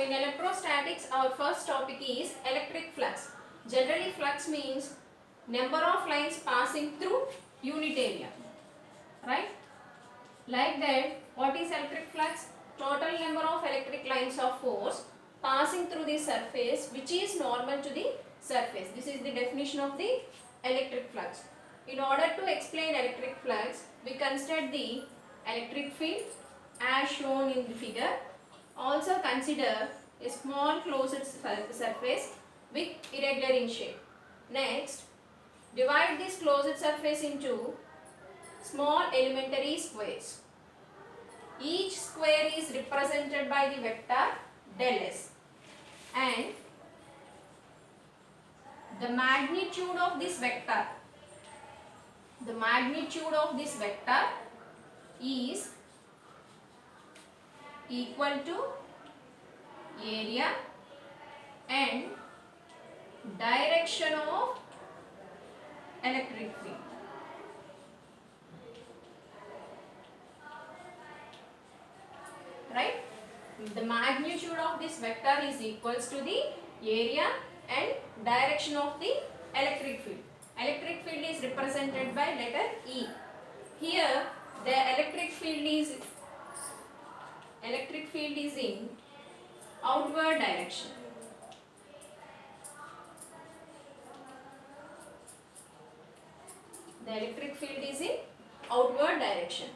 in electrostatics, our first topic is electric flux. Generally, flux means number of lines passing through unit area, right? Like that, what is electric flux? Total number of electric lines of force passing through the surface which is normal to the surface. This is the definition of the electric flux. In order to explain electric flux, we consider the electric field as shown in the figure. Also consider a small closed surface with irregular in shape. Next, divide this closed surface into small elementary squares. Each square is represented by the vector del S, and the magnitude of this vector is equal to area and direction of electric field. Right? The magnitude of this vector is equals to the area and direction of the electric field. Electric field is represented by letter E. Here the electric field is in outward direction. The electric field is in outward direction.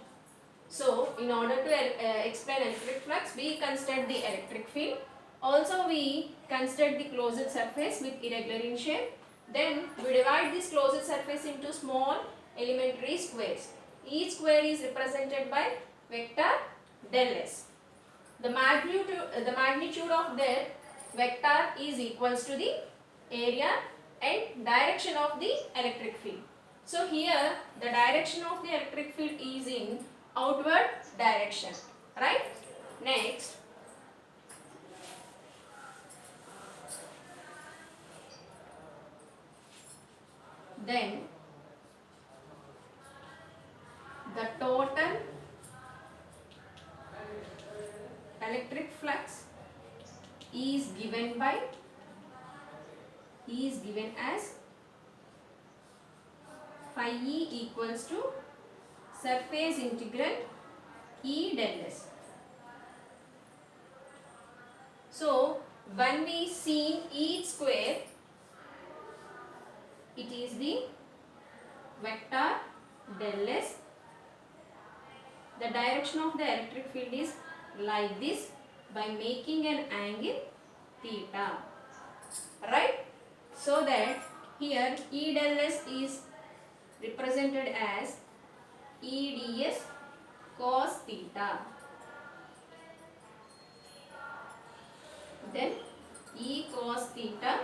So, in order to explain electric flux, we consider the electric field. Also, we consider the closed surface with irregular in shape. Then, we divide this closed surface into small elementary squares. Each square is represented by vector del S. The magnitude of that vector is equals to the area and direction of the electric field. So, here the direction of the electric field is in outward direction, right? Next, then the total electric flux is given as phi E equals to surface integral E del S. So, when we see each square, it is the vector del S. The direction of the electric field is like this by making an angle theta, right? So that here E del S is represented as E ds cos theta. Then E cos theta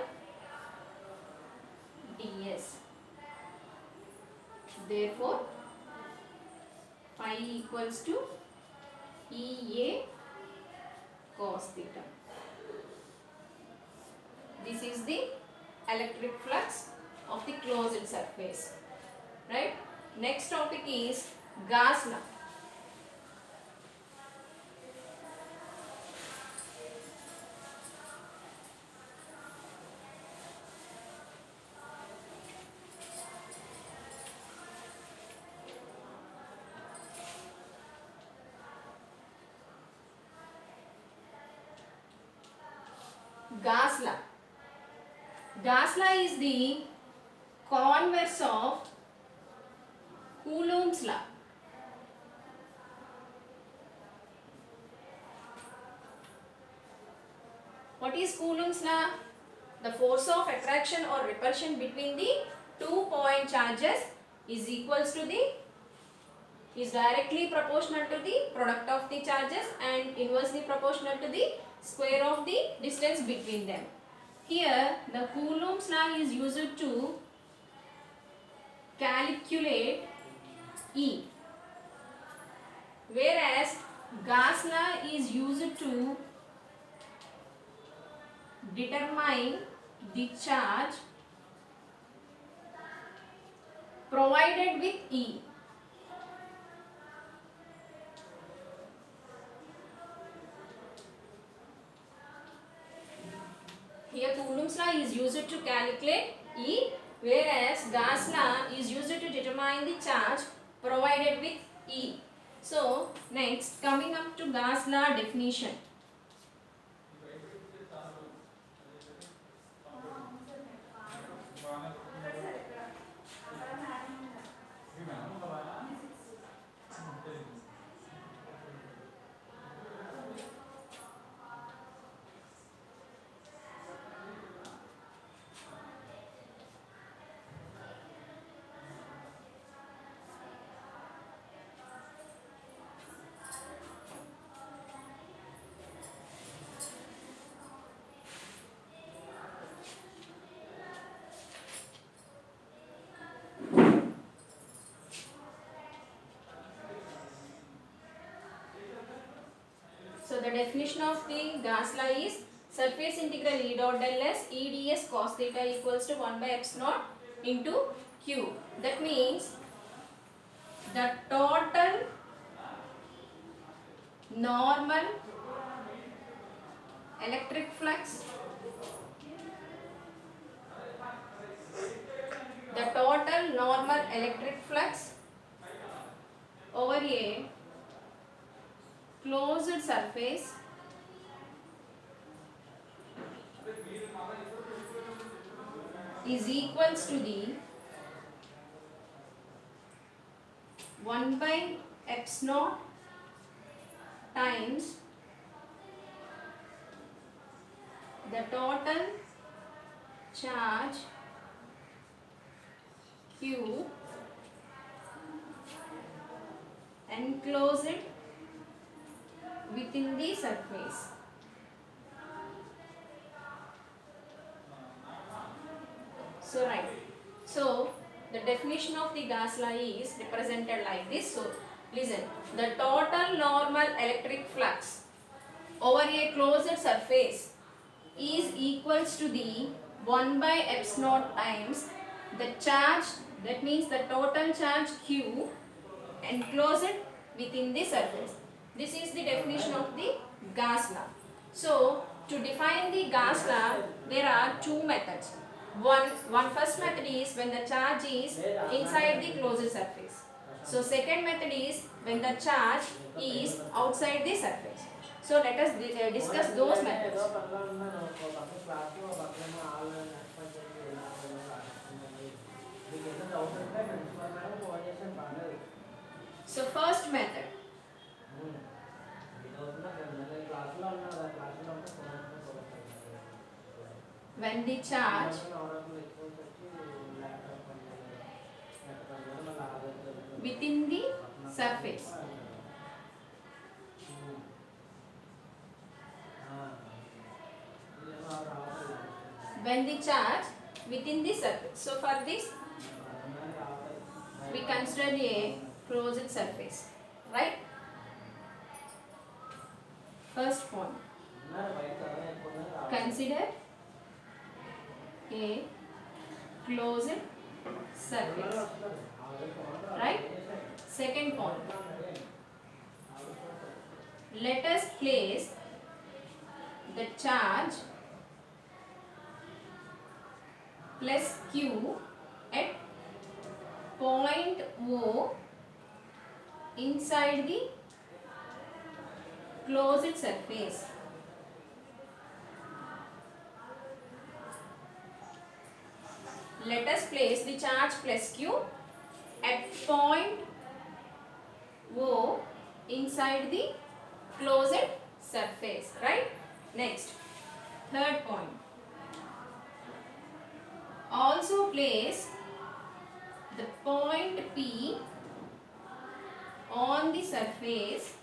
ds. Therefore, phi equals to Ea cos theta. This is the electric flux of the closed surface, right? Next topic is Gauss law. Gauss law. Gauss law is the converse of Coulomb's law. What is Coulomb's law? The force of attraction or repulsion between the 2 point charges is directly proportional to the product of the charges and inversely proportional to the square of the distance between them. Here the Coulomb's law is used to calculate E, whereas Gauss law is used to determine the charge provided with E. Here Coulomb's law is used to calculate E, whereas Gauss law is used to determine the charge provided with E. So next, coming up to Gauss law definition. So the definition of the Gauss law is surface integral E dot del S E ds cos theta equals to 1 by epsilon naught into Q. That means the total normal electric flux, over a closed surface is equals to the 1 by epsilon naught times the total charge Q enclosed within the surface. So right. So the definition of the Gauss law is represented like this. So listen, the total normal electric flux over a closed surface is equals to the 1 by epsilon naught times the charge, that means the total charge Q enclosed within the surface. This is the definition of the Gauss law. So to define the Gauss law, there are two methods. One first method is when the charge is inside the closed surface. So second method is when the charge is outside the surface. So let us discuss those methods. So first method. When the charge within the surface. When the charge within the surface. So for this we consider a closed surface, right? First point. Consider a closed surface, right? Second point. Let us place the charge plus Q at point O inside the closed surface. Let us place the charge plus Q at point O inside the closed surface, right? Next, third point. Also place the point P on the surface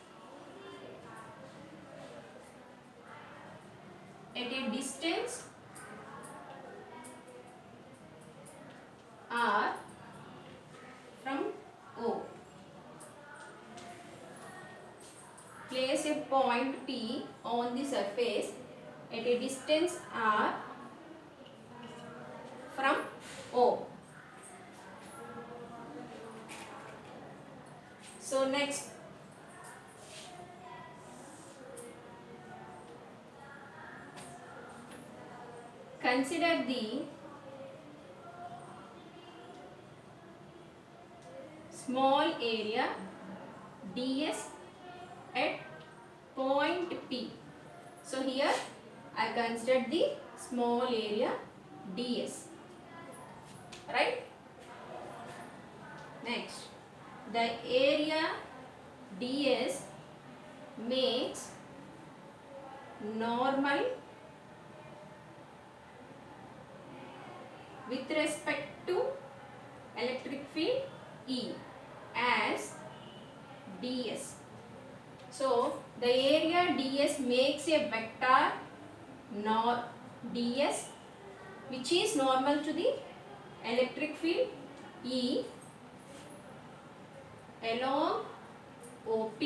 at a distance R from O. Place a point P on the surface at a distance R from O. So next, consider the small area ds at point P. So here I considered the small area ds, right? Next, the area ds makes normal with respect to electric field E as ds. So the area ds makes a vector nor ds which is normal to the electric field E along OP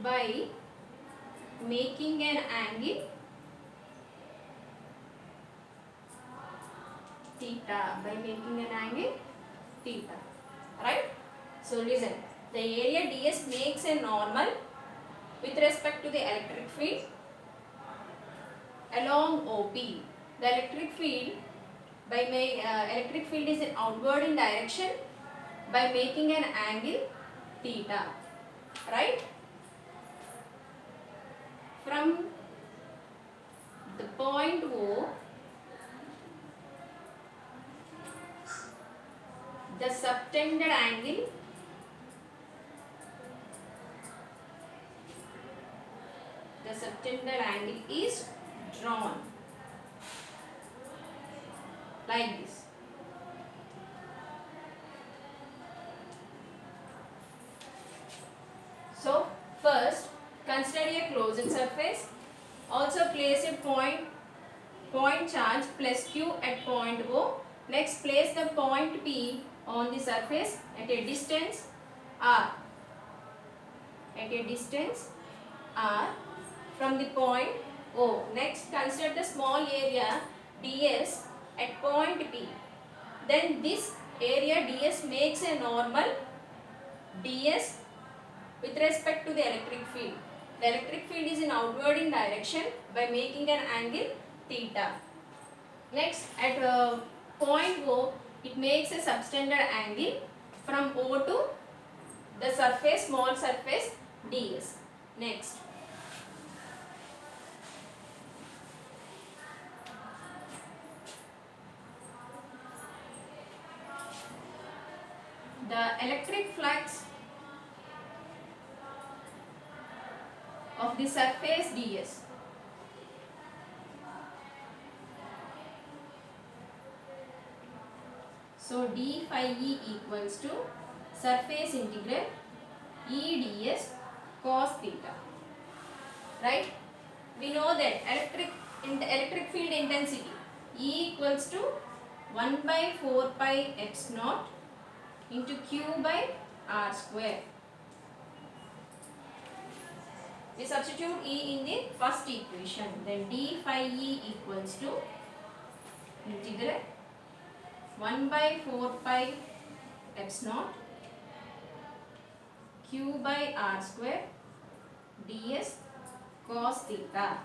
by making an angle theta, right? So listen, the area ds makes a normal with respect to the electric field along OP. The electric field electric field is outward in direction by making an angle theta, right? From the point O, the subtended angle is drawn like this. So first consider a closed surface. Also place a point charge plus Q at point O. Next place the point P on the surface at a distance R. From the point O. Next consider the small area ds at point P. Then this area ds makes a normal ds with respect to the electric field. The electric field is in outward in direction by making an angle theta. Next at point O, it makes a subtended angle from O to the surface, small surface ds. Next, the electric flux of the surface ds. So d phi e equals to surface integral E ds cos theta, right? We know that electric field intensity E equals to 1 by 4 pi x naught into Q by R square. We substitute E in the first equation. Then d phi E equals to integral 1 by 4 pi x naught Q by R square ds cos theta.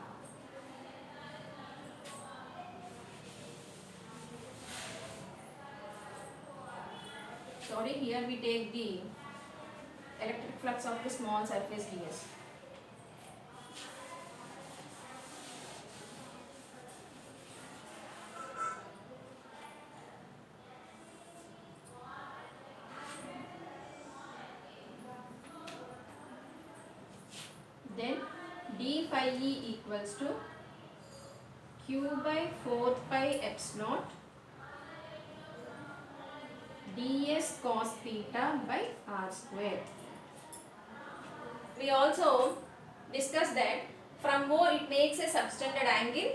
Sorry, here we take the electric flux of the small surface ds. Then d phi e equals to Q by 4 pi epsilon ds cos theta by R square. We also discussed that from O it makes a subtended angle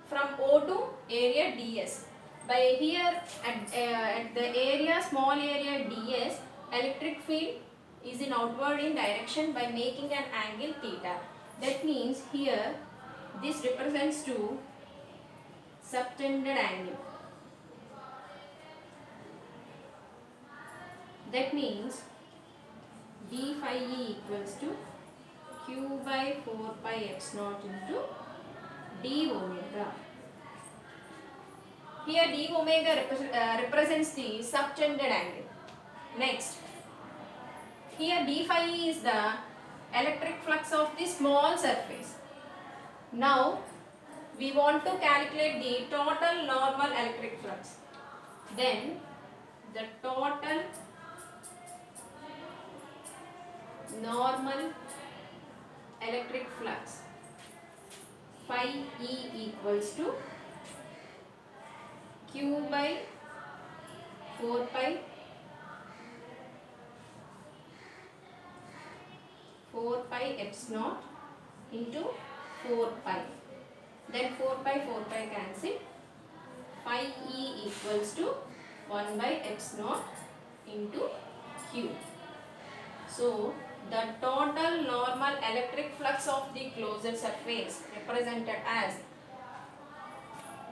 from O to area ds. By here at the area, small area ds, electric field is in outward in direction by making an angle theta. That means here this represents to subtended angle. That means d phi e equals to q by 4 pi x naught into d omega. Here d omega represents the subtended angle. Next, here d phi is the electric flux of the small surface. Now, we want to calculate the total normal electric flux. Then, the total normal electric flux phi E equals to q by 4 pi 4 pi epsilon naught into 4 pi. Then 4 pi cancel. Phi E equals to 1 by epsilon naught into q. So, the total normal electric flux of the closed surface represented as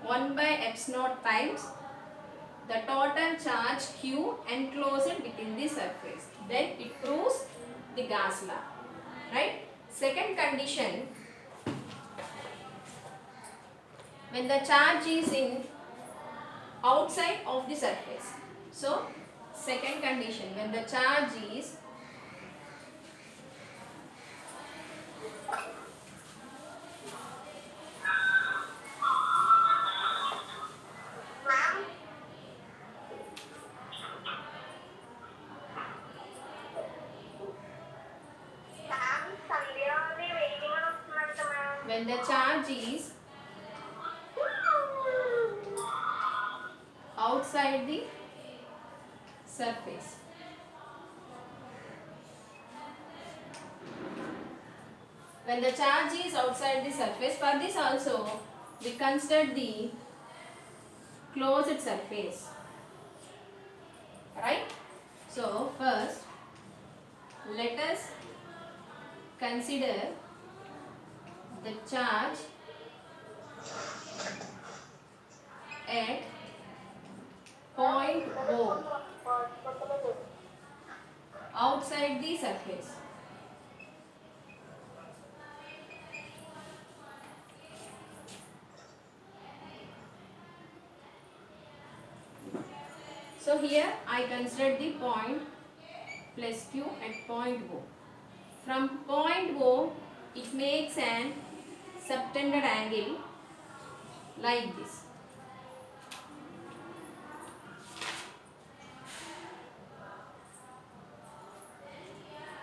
1 by epsilon naught times the total charge q enclosed within the surface. Then it proves the Gauss law. Right? Second condition, when the charge is in outside of the surface. So, second condition, when the charge is when the charge is outside the surface. When the charge is outside the surface, for this also we consider the closed surface. Right? So, first let us consider the charge at point O outside the surface. So here I consider the point plus Q at point O. From point O, it makes an subtended angle like this.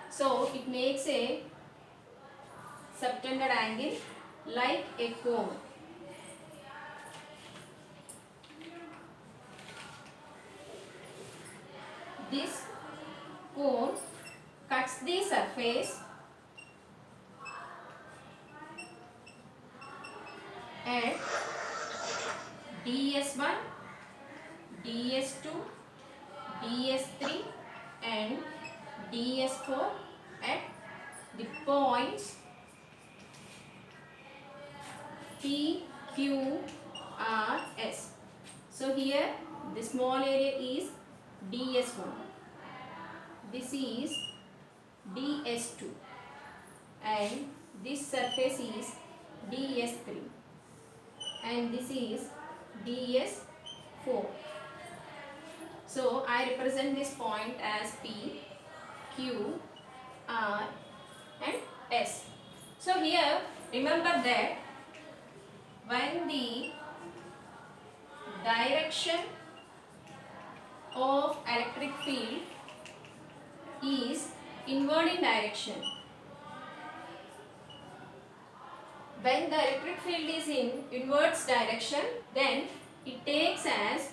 So it makes a subtended angle like a cone. This cone cuts the surface at ds1, ds2, ds3 and ds4 at the points P, Q, R, S. So here the small area is ds1, this is ds2 and this surface is ds3 and this is ds4. So I represent this point as P, Q, R and S. So here remember that when the direction of electric field is inward in direction, when the electric field is in inwards direction, then it takes as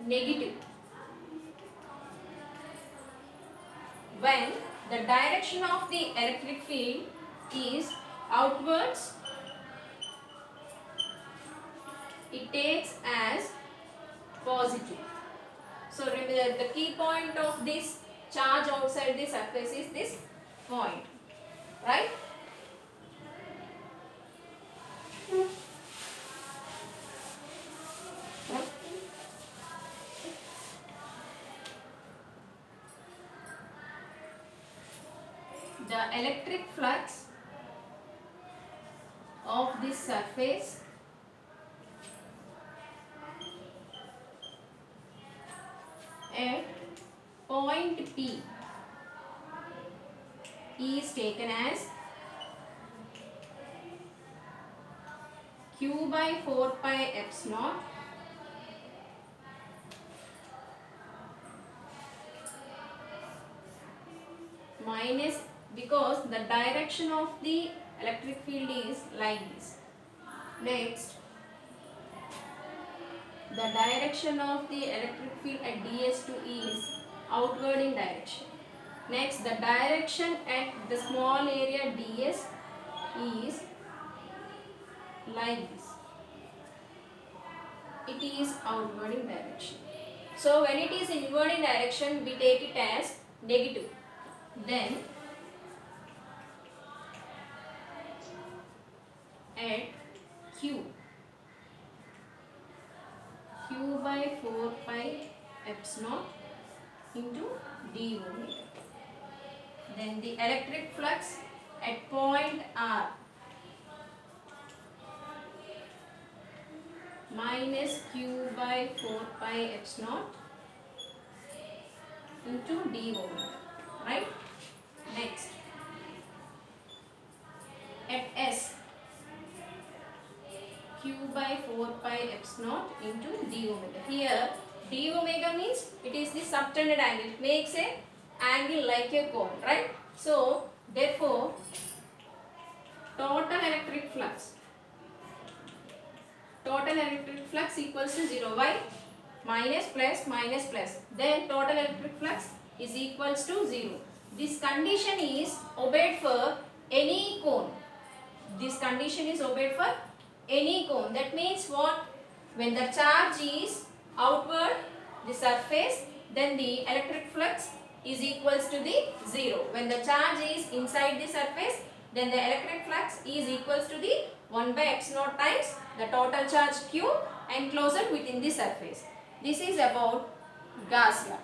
negative. When the direction of the electric field is outwards, it takes as positive. So remember, the key point of this charge outside the surface is this point, right? the electric flux of this surface at point P is taken as Q by 4 pi epsilon minus, because the direction of the electric field is like this. Next, the direction of the electric field at ds2 is outward in direction. Next, the direction at the small area ds is like this. It is outward in direction. So when it is inward in direction, we take it as negative. Then at Q by 4 pi epsilon into d omega. Then the electric flux at point R minus Q by 4 pi epsilon into d omega, right? Next, at S, Q by 4 pi epsilon into d omega. Here d omega means it is the subtended angle. It makes a angle like a cone, right? So therefore total electric flux equals to 0. Why? Minus plus minus plus. Then total electric flux is equals to 0. This condition is obeyed for any cone. This condition is obeyed for any cone. That means what? When the charge is outward the surface, then the electric flux is equals to the 0. When the charge is inside the surface, then the electric flux is equals to the 1 by epsilon times the total charge Q enclosed within the surface. This is about Gauss law.